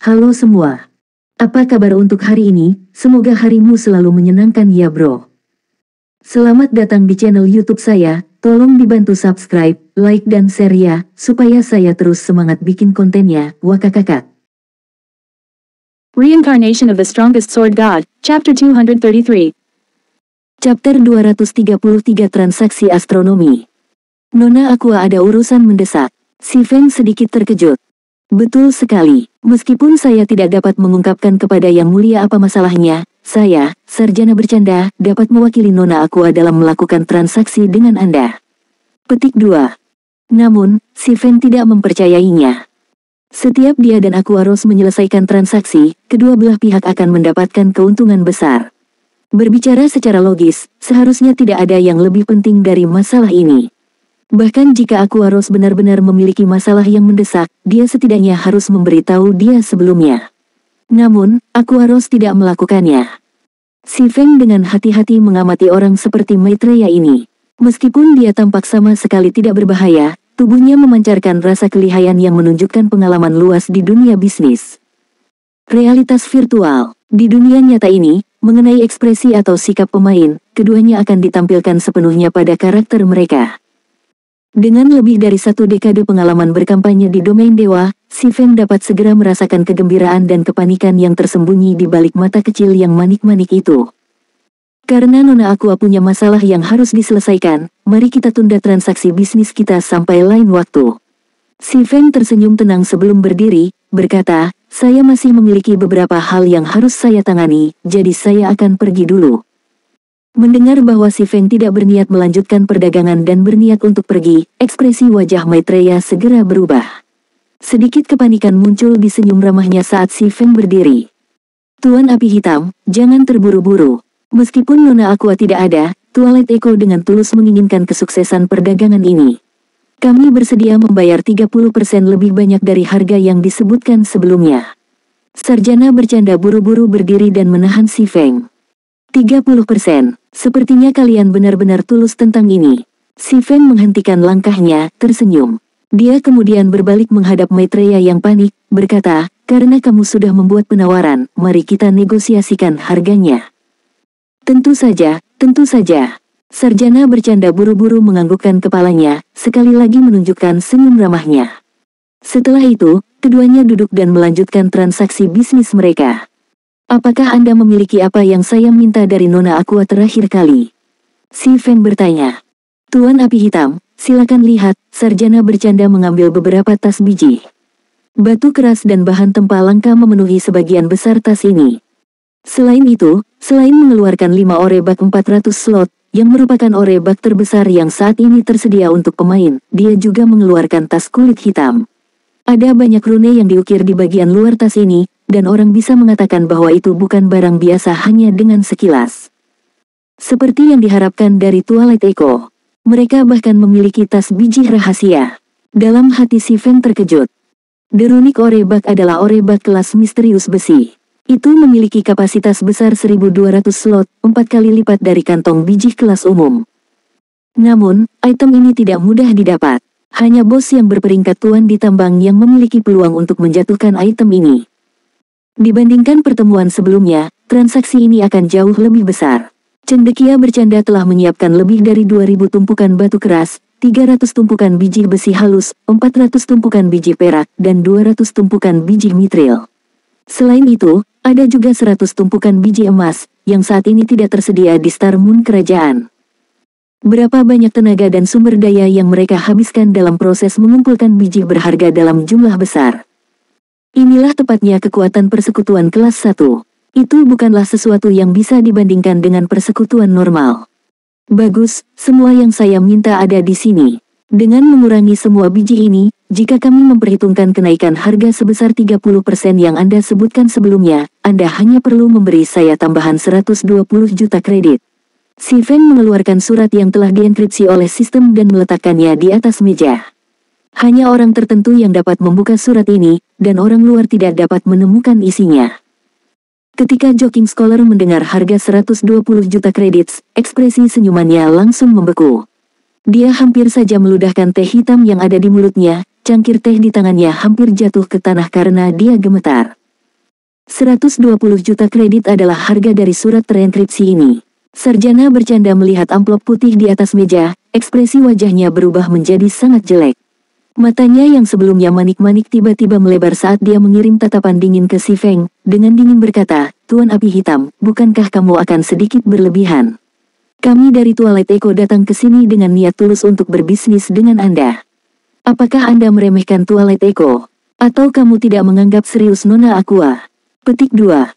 Halo semua. Apa kabar untuk hari ini? Semoga harimu selalu menyenangkan ya bro. Selamat datang di channel YouTube saya. Tolong dibantu subscribe, like dan share ya, supaya saya terus semangat bikin kontennya. Wakakakak. Reincarnation of the Strongest Sword God, Chapter 233. Chapter 233 Transaksi Astronomi. Nona Aqua, ada urusan mendesak. Si Feng sedikit terkejut. Betul sekali, meskipun saya tidak dapat mengungkapkan kepada Yang Mulia apa masalahnya, saya, sarjana bercanda, dapat mewakili Nona Aqua dalam melakukan transaksi dengan Anda. Petik 2. Namun, si Feng tidak mempercayainya. Setiap dia dan Aquaros menyelesaikan transaksi, kedua belah pihak akan mendapatkan keuntungan besar. Berbicara secara logis, seharusnya tidak ada yang lebih penting dari masalah ini. Bahkan jika Aquaros benar-benar memiliki masalah yang mendesak, dia setidaknya harus memberitahu dia sebelumnya. Namun, Aquaros tidak melakukannya. Si Feng dengan hati-hati mengamati orang seperti Maitreya ini. Meskipun dia tampak sama sekali tidak berbahaya, tubuhnya memancarkan rasa kelihayan yang menunjukkan pengalaman luas di dunia bisnis. Realitas virtual. Di dunia nyata ini, mengenai ekspresi atau sikap pemain, keduanya akan ditampilkan sepenuhnya pada karakter mereka. Dengan lebih dari 1 dekade pengalaman berkampanye di domain dewa, si Feng dapat segera merasakan kegembiraan dan kepanikan yang tersembunyi di balik mata kecil yang manik-manik itu. Karena Nona Aqua punya masalah yang harus diselesaikan, mari kita tunda transaksi bisnis kita sampai lain waktu. Si Feng tersenyum tenang sebelum berdiri, berkata, saya masih memiliki beberapa hal yang harus saya tangani, jadi saya akan pergi dulu. Mendengar bahwa si Feng tidak berniat melanjutkan perdagangan dan berniat untuk pergi, ekspresi wajah Maitreya segera berubah. Sedikit kepanikan muncul di senyum ramahnya saat si Feng berdiri. Tuan Api Hitam, jangan terburu-buru. Meskipun Nona Aqua tidak ada, Twilight Echo dengan tulus menginginkan kesuksesan perdagangan ini. Kami bersedia membayar 30% lebih banyak dari harga yang disebutkan sebelumnya. Sarjana bercanda buru-buru berdiri dan menahan si Feng. 30%. Sepertinya kalian benar-benar tulus tentang ini. Si Feng menghentikan langkahnya, tersenyum. Dia kemudian berbalik menghadap Maitreya yang panik, berkata, karena kamu sudah membuat penawaran, mari kita negosiasikan harganya. Tentu saja, tentu saja. Sarjana bercanda buru-buru menganggukkan kepalanya, sekali lagi menunjukkan senyum ramahnya. Setelah itu, keduanya duduk dan melanjutkan transaksi bisnis mereka. Apakah Anda memiliki apa yang saya minta dari Nona Aqua terakhir kali? Si Feng bertanya. Tuan Api Hitam, silakan lihat, sarjana bercanda mengambil beberapa tas biji. Batu keras dan bahan tempa langka memenuhi sebagian besar tas ini. Selain itu, selain mengeluarkan 5 orebak 400 slot, yang merupakan orebak terbesar yang saat ini tersedia untuk pemain, dia juga mengeluarkan tas kulit hitam. Ada banyak rune yang diukir di bagian luar tas ini, dan orang bisa mengatakan bahwa itu bukan barang biasa hanya dengan sekilas. Seperti yang diharapkan dari Twilight Echo, mereka bahkan memiliki tas biji rahasia. Dalam hati si Feng terkejut. The Runic Orebak adalah orebak kelas misterius besi. Itu memiliki kapasitas besar 1200 slot, 4 kali lipat dari kantong biji kelas umum. Namun, item ini tidak mudah didapat. Hanya bos yang berperingkat tuan di tambang yang memiliki peluang untuk menjatuhkan item ini. Dibandingkan pertemuan sebelumnya, transaksi ini akan jauh lebih besar. Cendekia bercanda telah menyiapkan lebih dari 2000 tumpukan batu keras, 300 tumpukan biji besi halus, 400 tumpukan biji perak, dan 200 tumpukan biji mitril. Selain itu, ada juga 100 tumpukan biji emas, yang saat ini tidak tersedia di Star Moon Kerajaan. Berapa banyak tenaga dan sumber daya yang mereka habiskan dalam proses mengumpulkan biji berharga dalam jumlah besar. Inilah tepatnya kekuatan persekutuan kelas 1. Itu bukanlah sesuatu yang bisa dibandingkan dengan persekutuan normal. Bagus, semua yang saya minta ada di sini. Dengan mengurangi semua biji ini, jika kami memperhitungkan kenaikan harga sebesar 30% yang Anda sebutkan sebelumnya, Anda hanya perlu memberi saya tambahan 120 juta kredit. Si Feng mengeluarkan surat yang telah dienkripsi oleh sistem dan meletakkannya di atas meja. Hanya orang tertentu yang dapat membuka surat ini, dan orang luar tidak dapat menemukan isinya. Ketika Joking Scholar mendengar harga 120 juta kredit, ekspresi senyumannya langsung membeku. Dia hampir saja meludahkan teh hitam yang ada di mulutnya, cangkir teh di tangannya hampir jatuh ke tanah karena dia gemetar. 120 juta kredit adalah harga dari surat terenkripsi ini. Sarjana bercanda melihat amplop putih di atas meja, ekspresi wajahnya berubah menjadi sangat jelek. Matanya yang sebelumnya manik-manik tiba-tiba melebar saat dia mengirim tatapan dingin ke Si Feng, dengan dingin berkata, "Tuan Api Hitam, bukankah kamu akan sedikit berlebihan? Kami dari Twilight Echo datang ke sini dengan niat tulus untuk berbisnis dengan Anda. Apakah Anda meremehkan Twilight Echo? Atau kamu tidak menganggap serius Nona Aqua?" Petik 2.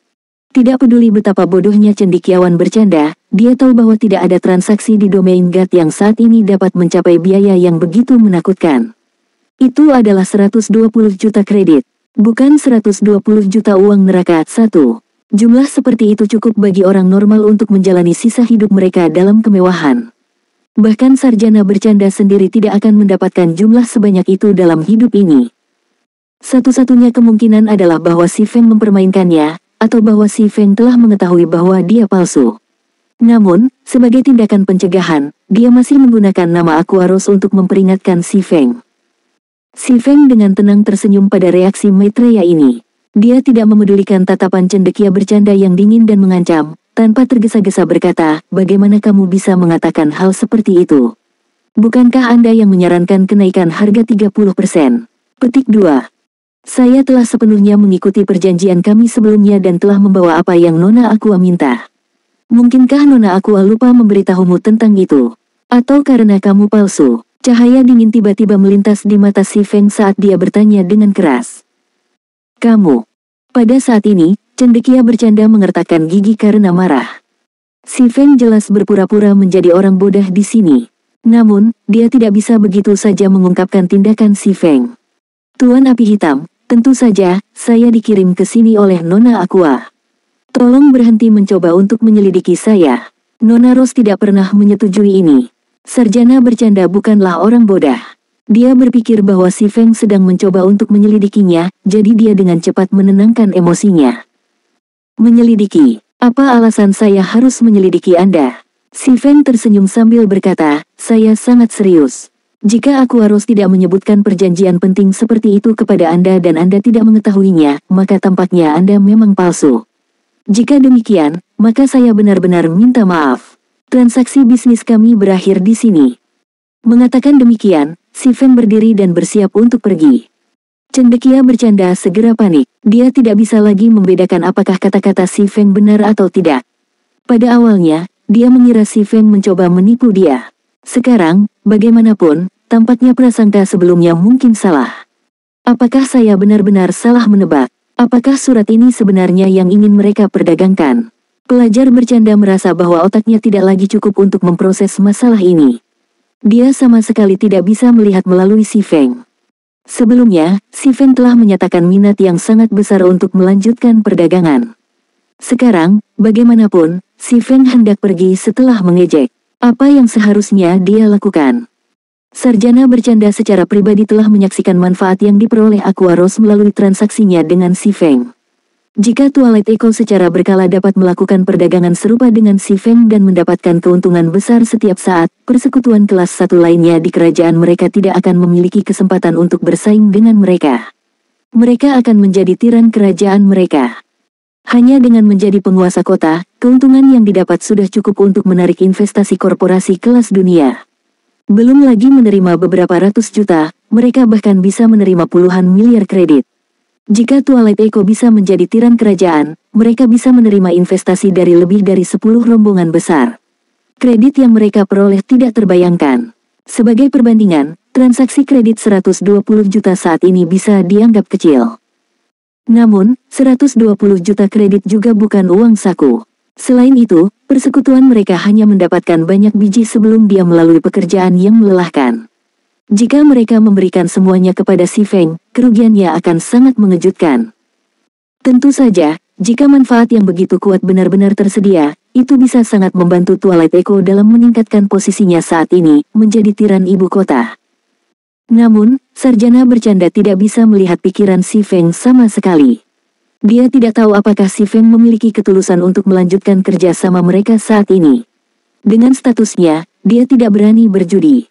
Tidak peduli betapa bodohnya cendekiawan bercanda, dia tahu bahwa tidak ada transaksi di domain GAT yang saat ini dapat mencapai biaya yang begitu menakutkan. Itu adalah 120 juta kredit, bukan 120 juta uang neraka. 1. Jumlah seperti itu cukup bagi orang normal untuk menjalani sisa hidup mereka dalam kemewahan. Bahkan sarjana bercanda sendiri tidak akan mendapatkan jumlah sebanyak itu dalam hidup ini. Satu-satunya kemungkinan adalah bahwa Si Feng mempermainkannya, atau bahwa Si Feng telah mengetahui bahwa dia palsu. Namun, sebagai tindakan pencegahan, dia masih menggunakan nama Aqua Rose untuk memperingatkan Si Feng. Si Feng dengan tenang tersenyum pada reaksi Maitreya ini. Dia tidak memedulikan tatapan cendekia bercanda yang dingin dan mengancam, tanpa tergesa-gesa berkata, "Bagaimana kamu bisa mengatakan hal seperti itu? Bukankah Anda yang menyarankan kenaikan harga 30%? Petik 2. Saya telah sepenuhnya mengikuti perjanjian kami sebelumnya dan telah membawa apa yang Nona Aqua minta. Mungkinkah Nona Aqua lupa memberitahumu tentang itu? Atau karena kamu palsu?" Cahaya dingin tiba-tiba melintas di mata Si Feng saat dia bertanya dengan keras. "Kamu?" Pada saat ini, cendekia bercanda mengertakkan gigi karena marah. Si Feng jelas berpura-pura menjadi orang bodoh di sini. Namun, dia tidak bisa begitu saja mengungkapkan tindakan Si Feng. "Tuan Api Hitam, tentu saja, saya dikirim ke sini oleh Nona Aqua. Tolong berhenti mencoba untuk menyelidiki saya. Nona Rose tidak pernah menyetujui ini." Sarjana bercanda bukanlah orang bodoh. Dia berpikir bahwa Si Feng sedang mencoba untuk menyelidikinya, jadi dia dengan cepat menenangkan emosinya. "Menyelidiki? Apa alasan saya harus menyelidiki Anda?" Si Feng tersenyum sambil berkata, "Saya sangat serius. Jika Aqua Rose tidak menyebutkan perjanjian penting seperti itu kepada Anda dan Anda tidak mengetahuinya, maka tampaknya Anda memang palsu. Jika demikian, maka saya benar-benar minta maaf. Transaksi bisnis kami berakhir di sini." Mengatakan demikian, Si Feng berdiri dan bersiap untuk pergi. Cendekia bercanda segera panik. Dia tidak bisa lagi membedakan apakah kata-kata Si Feng benar atau tidak. Pada awalnya, dia mengira Si Feng mencoba menipu dia. Sekarang, bagaimanapun, tampaknya prasangka sebelumnya mungkin salah. Apakah saya benar-benar salah menebak? Apakah surat ini sebenarnya yang ingin mereka perdagangkan? Pelajar bercanda merasa bahwa otaknya tidak lagi cukup untuk memproses masalah ini. Dia sama sekali tidak bisa melihat melalui Si Feng. Sebelumnya, Si Feng telah menyatakan minat yang sangat besar untuk melanjutkan perdagangan. Sekarang, bagaimanapun, Si Feng hendak pergi setelah mengejek. Apa yang seharusnya dia lakukan? Sarjana bercanda secara pribadi telah menyaksikan manfaat yang diperoleh Aqua Rose melalui transaksinya dengan Si Feng. Jika Twilight Echo secara berkala dapat melakukan perdagangan serupa dengan Si Feng dan mendapatkan keuntungan besar setiap saat, persekutuan kelas 1 lainnya di kerajaan mereka tidak akan memiliki kesempatan untuk bersaing dengan mereka. Mereka akan menjadi tiran kerajaan mereka. Hanya dengan menjadi penguasa kota, keuntungan yang didapat sudah cukup untuk menarik investasi korporasi kelas dunia. Belum lagi menerima beberapa ratus juta, mereka bahkan bisa menerima puluhan miliar kredit. Jika Twilight Echo bisa menjadi tiran kerajaan, mereka bisa menerima investasi dari lebih dari 10 rombongan besar. Kredit yang mereka peroleh tidak terbayangkan. Sebagai perbandingan, transaksi kredit 120 juta saat ini bisa dianggap kecil. Namun, 120 juta kredit juga bukan uang saku. Selain itu, persekutuan mereka hanya mendapatkan banyak biji sebelum dia melalui pekerjaan yang melelahkan. Jika mereka memberikan semuanya kepada Si Feng, kerugiannya akan sangat mengejutkan. Tentu saja, jika manfaat yang begitu kuat benar-benar tersedia, itu bisa sangat membantu Twilight Echo dalam meningkatkan posisinya saat ini, menjadi tiran ibu kota. Namun, sarjana bercanda tidak bisa melihat pikiran Si Feng sama sekali. Dia tidak tahu apakah Si Feng memiliki ketulusan untuk melanjutkan kerja sama mereka saat ini. Dengan statusnya, dia tidak berani berjudi.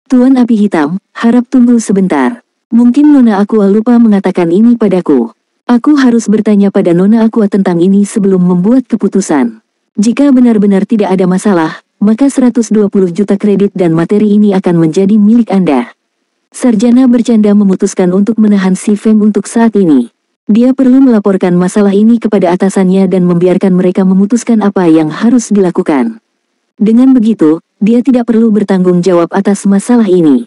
"Tuan Api Hitam, harap tunggu sebentar. Mungkin Nona Aqua lupa mengatakan ini padaku. Aku harus bertanya pada Nona Aqua tentang ini sebelum membuat keputusan. Jika benar-benar tidak ada masalah, maka 120 juta kredit dan materi ini akan menjadi milik Anda. Sarjana bercanda memutuskan untuk menahan si Feng untuk saat ini. Dia perlu melaporkan masalah ini kepada atasannya dan membiarkan mereka memutuskan apa yang harus dilakukan. Dengan begitu, dia tidak perlu bertanggung jawab atas masalah ini.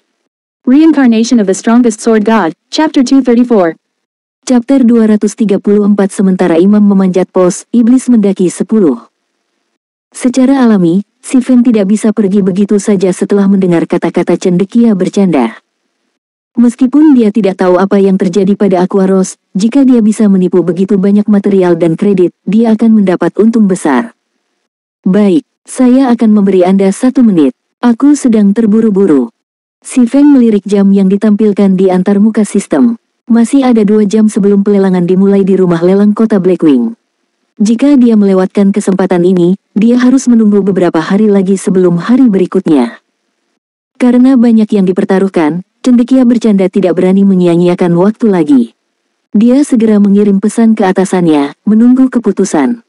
Reincarnation of the Strongest Sword God, Chapter 234. Chapter 234. Sementara Imam memanjat pos, iblis mendaki 10. Secara alami, si Feng tidak bisa pergi begitu saja setelah mendengar kata-kata cendekia bercanda. Meskipun dia tidak tahu apa yang terjadi pada Aqua Rose, jika dia bisa menipu begitu banyak material dan kredit, dia akan mendapat untung besar. Baik, saya akan memberi Anda 1 menit. Aku sedang terburu-buru. Si Feng melirik jam yang ditampilkan di antarmuka sistem. Masih ada 2 jam sebelum pelelangan dimulai di rumah lelang kota Blackwing. Jika dia melewatkan kesempatan ini, dia harus menunggu beberapa hari lagi sebelum hari berikutnya. Karena banyak yang dipertaruhkan, cendekia bercanda tidak berani menyia-nyiakan waktu lagi. Dia segera mengirim pesan ke atasannya, menunggu keputusan.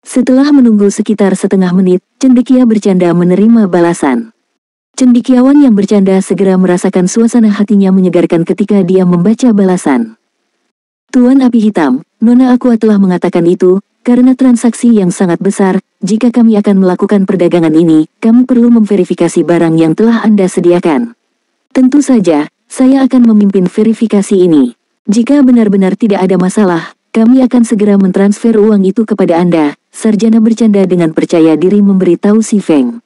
Setelah menunggu sekitar setengah menit, cendekia bercanda menerima balasan. Cendekiawan yang bercanda segera merasakan suasana hatinya menyegarkan ketika dia membaca balasan. Tuan Api Hitam, Nona Aqua telah mengatakan itu, karena transaksi yang sangat besar, jika kami akan melakukan perdagangan ini, kami perlu memverifikasi barang yang telah Anda sediakan. Tentu saja, saya akan memimpin verifikasi ini. Jika benar-benar tidak ada masalah, kami akan segera mentransfer uang itu kepada Anda, sarjana bercanda dengan percaya diri memberitahu si Feng.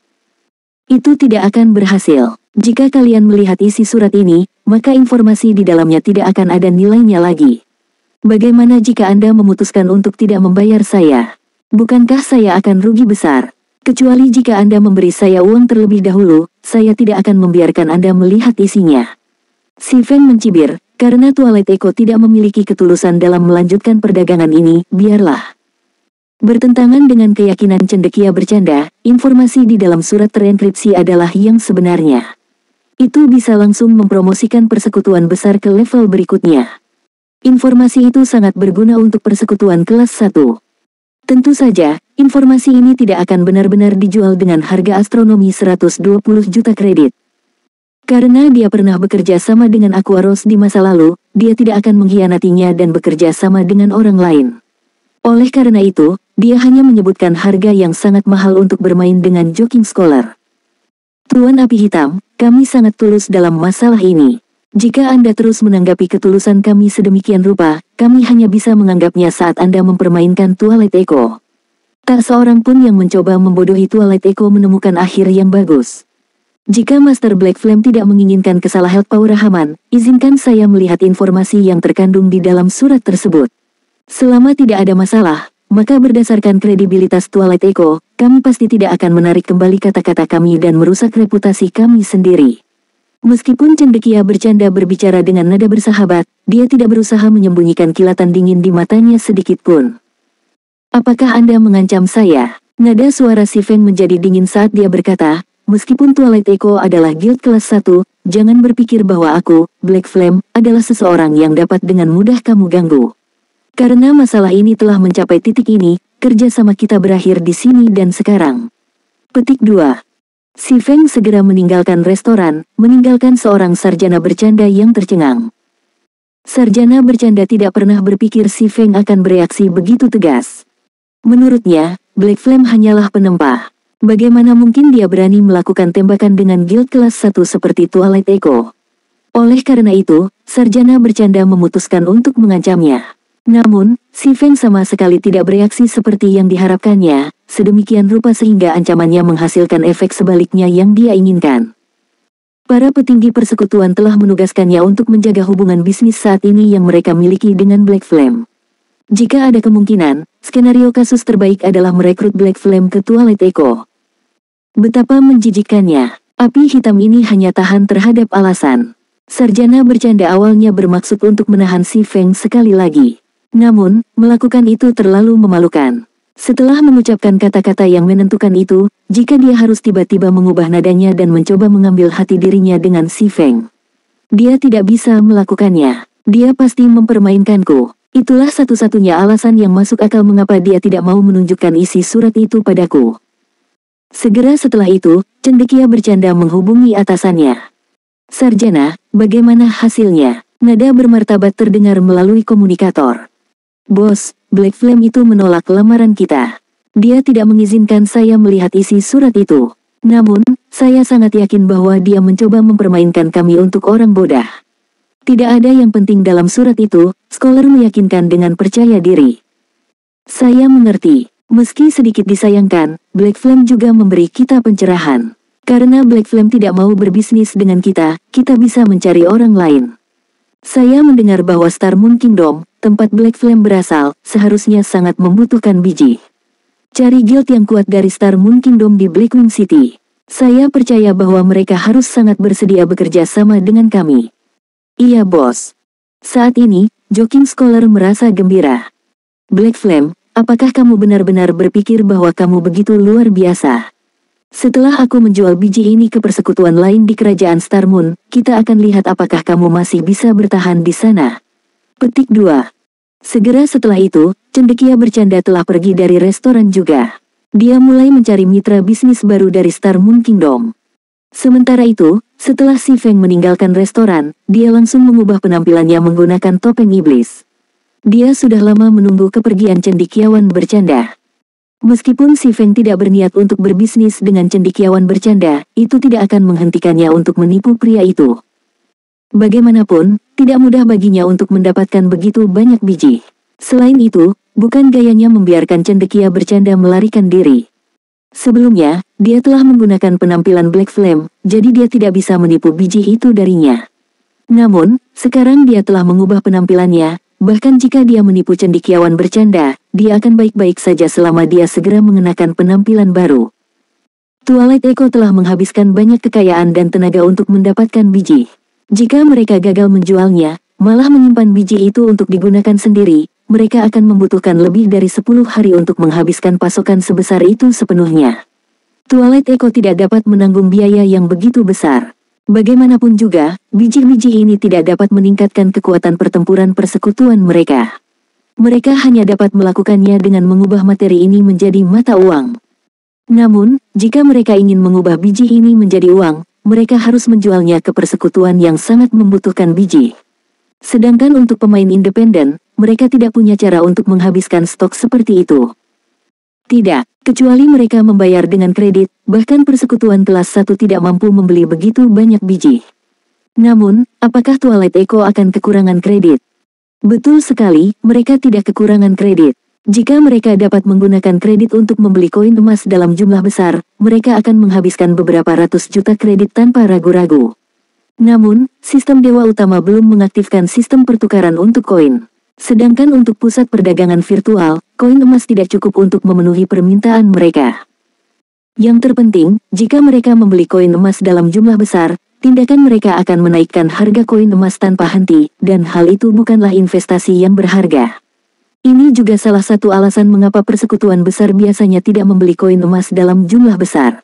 Itu tidak akan berhasil. Jika kalian melihat isi surat ini, maka informasi di dalamnya tidak akan ada nilainya lagi. Bagaimana jika Anda memutuskan untuk tidak membayar saya? Bukankah saya akan rugi besar? Kecuali jika Anda memberi saya uang terlebih dahulu, saya tidak akan membiarkan Anda melihat isinya. Si Feng mencibir, karena Twilight Echo tidak memiliki ketulusan dalam melanjutkan perdagangan ini, biarlah. Bertentangan dengan keyakinan cendekia bercanda, informasi di dalam surat terenkripsi adalah yang sebenarnya. Itu bisa langsung mempromosikan persekutuan besar ke level berikutnya. Informasi itu sangat berguna untuk persekutuan kelas 1. Tentu saja, informasi ini tidak akan benar-benar dijual dengan harga astronomi 120 juta kredit. Karena dia pernah bekerja sama dengan Aqua Rose di masa lalu, dia tidak akan mengkhianatinya dan bekerja sama dengan orang lain. Oleh karena itu, dia hanya menyebutkan harga yang sangat mahal untuk bermain dengan Joking Scholar. Tuan Api Hitam, kami sangat tulus dalam masalah ini. Jika Anda terus menanggapi ketulusan kami sedemikian rupa, kami hanya bisa menganggapnya saat Anda mempermainkan Twilight Echo. Tak seorang pun yang mencoba membodohi Twilight Echo menemukan akhir yang bagus. Jika Master Black Flame tidak menginginkan kesalahan Paurahaman, izinkan saya melihat informasi yang terkandung di dalam surat tersebut. Selama tidak ada masalah, maka berdasarkan kredibilitas Twilight Echo, kami pasti tidak akan menarik kembali kata-kata kami dan merusak reputasi kami sendiri. Meskipun cendekia bercanda berbicara dengan nada bersahabat, dia tidak berusaha menyembunyikan kilatan dingin di matanya sedikit pun. Apakah Anda mengancam saya? Nada suara si Feng menjadi dingin saat dia berkata, meskipun Twilight Echo adalah guild kelas 1, jangan berpikir bahwa aku, Black Flame, adalah seseorang yang dapat dengan mudah kamu ganggu. Karena masalah ini telah mencapai titik ini, kerjasama kita berakhir di sini dan sekarang. Petik 2. Si Feng segera meninggalkan restoran, meninggalkan seorang sarjana bercanda yang tercengang. Sarjana bercanda tidak pernah berpikir si Feng akan bereaksi begitu tegas. Menurutnya, Black Flame hanyalah penempah. Bagaimana mungkin dia berani melakukan tembakan dengan guild kelas 1 seperti Twilight Echo? Oleh karena itu, sarjana bercanda memutuskan untuk mengancamnya. Namun, si Feng sama sekali tidak bereaksi seperti yang diharapkannya, sedemikian rupa sehingga ancamannya menghasilkan efek sebaliknya yang dia inginkan. Para petinggi persekutuan telah menugaskannya untuk menjaga hubungan bisnis saat ini yang mereka miliki dengan Black Flame. Jika ada kemungkinan, skenario kasus terbaik adalah merekrut Black Flame ke Twilight Echo. Betapa menjijikkannya, api hitam ini hanya tahan terhadap alasan. Sarjana bercanda awalnya bermaksud untuk menahan si Feng sekali lagi. Namun, melakukan itu terlalu memalukan. Setelah mengucapkan kata-kata yang menentukan itu, jika dia harus tiba-tiba mengubah nadanya dan mencoba mengambil hati dirinya dengan si Feng, dia tidak bisa melakukannya. Dia pasti mempermainkanku. Itulah satu-satunya alasan yang masuk akal mengapa dia tidak mau menunjukkan isi surat itu padaku. Segera setelah itu, cendekia bercanda menghubungi atasannya. Sarjana, bagaimana hasilnya? Nada bermartabat terdengar melalui komunikator. Bos, Black Flame itu menolak lamaran kita. Dia tidak mengizinkan saya melihat isi surat itu. Namun, saya sangat yakin bahwa dia mencoba mempermainkan kami untuk orang bodoh. Tidak ada yang penting dalam surat itu, Scholar meyakinkan dengan percaya diri. Saya mengerti. Meski sedikit disayangkan, Black Flame juga memberi kita pencerahan. Karena Black Flame tidak mau berbisnis dengan kita, kita bisa mencari orang lain. Saya mendengar bahwa Star Moon Kingdom, tempat Black Flame berasal, seharusnya sangat membutuhkan biji. Cari guild yang kuat dari Star Moon Kingdom di Blackwing City. Saya percaya bahwa mereka harus sangat bersedia bekerja sama dengan kami. Iya bos. Saat ini, Joking Scholar merasa gembira. Black Flame, apakah kamu benar-benar berpikir bahwa kamu begitu luar biasa? Setelah aku menjual biji ini ke persekutuan lain di kerajaan Star Moon, kita akan lihat apakah kamu masih bisa bertahan di sana. Petik 2. Segera setelah itu, cendekia bercanda telah pergi dari restoran juga. Dia mulai mencari mitra bisnis baru dari Star Moon Kingdom. Sementara itu, setelah Si Feng meninggalkan restoran, dia langsung mengubah penampilannya menggunakan topeng iblis. Dia sudah lama menunggu kepergian cendekiawan bercanda. Meskipun Si Feng tidak berniat untuk berbisnis dengan cendekiawan bercanda, itu tidak akan menghentikannya untuk menipu pria itu. Bagaimanapun, tidak mudah baginya untuk mendapatkan begitu banyak biji. Selain itu, bukan gayanya membiarkan cendekia bercanda melarikan diri. Sebelumnya, dia telah menggunakan penampilan Black Flame, jadi dia tidak bisa menipu biji itu darinya. Namun, sekarang dia telah mengubah penampilannya, bahkan jika dia menipu cendekiawan bercanda, dia akan baik-baik saja selama dia segera mengenakan penampilan baru. Twilight Echo telah menghabiskan banyak kekayaan dan tenaga untuk mendapatkan biji. Jika mereka gagal menjualnya, malah menyimpan biji itu untuk digunakan sendiri, mereka akan membutuhkan lebih dari 10 hari untuk menghabiskan pasokan sebesar itu sepenuhnya. Twilight Echo tidak dapat menanggung biaya yang begitu besar. Bagaimanapun juga, biji-biji ini tidak dapat meningkatkan kekuatan pertempuran persekutuan mereka. Mereka hanya dapat melakukannya dengan mengubah materi ini menjadi mata uang. Namun, jika mereka ingin mengubah biji ini menjadi uang, mereka harus menjualnya ke persekutuan yang sangat membutuhkan biji. Sedangkan untuk pemain independen, mereka tidak punya cara untuk menghabiskan stok seperti itu. Tidak, kecuali mereka membayar dengan kredit, bahkan persekutuan kelas 1 tidak mampu membeli begitu banyak biji. Namun, apakah Twilight Echo akan kekurangan kredit? Betul sekali, mereka tidak kekurangan kredit. Jika mereka dapat menggunakan kredit untuk membeli koin emas dalam jumlah besar, mereka akan menghabiskan beberapa ratus juta kredit tanpa ragu-ragu. Namun, sistem Dewa Utama belum mengaktifkan sistem pertukaran untuk koin. Sedangkan untuk pusat perdagangan virtual, koin emas tidak cukup untuk memenuhi permintaan mereka. Yang terpenting, jika mereka membeli koin emas dalam jumlah besar, tindakan mereka akan menaikkan harga koin emas tanpa henti, dan hal itu bukanlah investasi yang berharga. Ini juga salah satu alasan mengapa persekutuan besar biasanya tidak membeli koin emas dalam jumlah besar.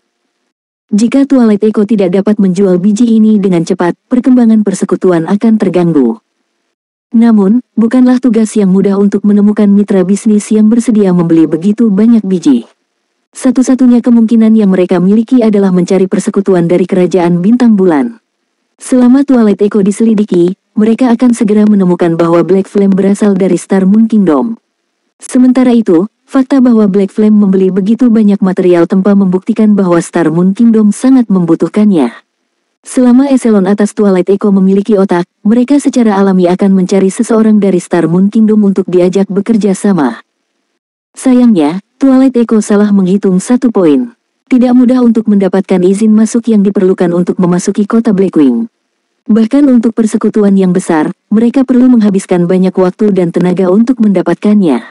Jika Twilight Echo tidak dapat menjual biji ini dengan cepat, perkembangan persekutuan akan terganggu. Namun, bukanlah tugas yang mudah untuk menemukan mitra bisnis yang bersedia membeli begitu banyak biji. Satu-satunya kemungkinan yang mereka miliki adalah mencari persekutuan dari kerajaan bintang bulan. Selama Twilight Echo diselidiki, mereka akan segera menemukan bahwa Black Flame berasal dari Star Moon Kingdom. Sementara itu, fakta bahwa Black Flame membeli begitu banyak material tempa membuktikan bahwa Star Moon Kingdom sangat membutuhkannya. Selama eselon atas Twilight Echo memiliki otak, mereka secara alami akan mencari seseorang dari Star Moon Kingdom untuk diajak bekerja sama. Sayangnya, Twilight Echo salah menghitung satu poin. Tidak mudah untuk mendapatkan izin masuk yang diperlukan untuk memasuki kota Blackwing. Bahkan untuk persekutuan yang besar, mereka perlu menghabiskan banyak waktu dan tenaga untuk mendapatkannya.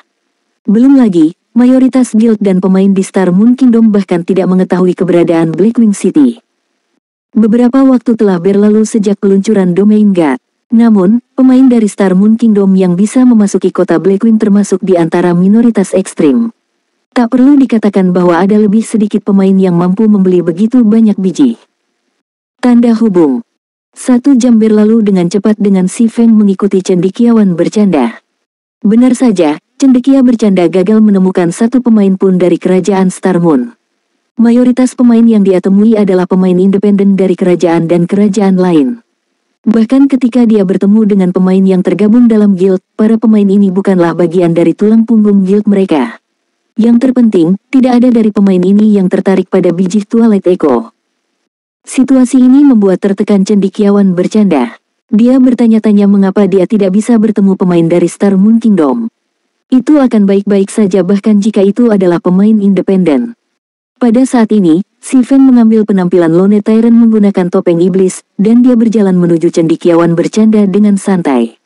Belum lagi, mayoritas guild dan pemain di Star Moon Kingdom bahkan tidak mengetahui keberadaan Blackwing City. Beberapa waktu telah berlalu sejak peluncuran Domain God. Namun, pemain dari Star Moon Kingdom yang bisa memasuki kota Blackwing termasuk di antara minoritas ekstrim. Tak perlu dikatakan bahwa ada lebih sedikit pemain yang mampu membeli begitu banyak biji. Tanda hubung. 1 jam berlalu dengan cepat dengan Si Feng mengikuti cendekiawan bercanda. Benar saja, cendekia bercanda gagal menemukan satu pemain pun dari kerajaan Star Moon. Mayoritas pemain yang dia temui adalah pemain independen dari kerajaan dan kerajaan lain. Bahkan ketika dia bertemu dengan pemain yang tergabung dalam guild, para pemain ini bukanlah bagian dari tulang punggung guild mereka. Yang terpenting, tidak ada dari pemain ini yang tertarik pada biji Twilight Echo. Situasi ini membuat tertekan cendekiawan bercanda. Dia bertanya-tanya mengapa dia tidak bisa bertemu pemain dari Star Moon Kingdom. Itu akan baik-baik saja bahkan jika itu adalah pemain independen. Pada saat ini, si Feng mengambil penampilan Lone Tyrant menggunakan topeng iblis, dan dia berjalan menuju cendekiawan bercanda dengan santai.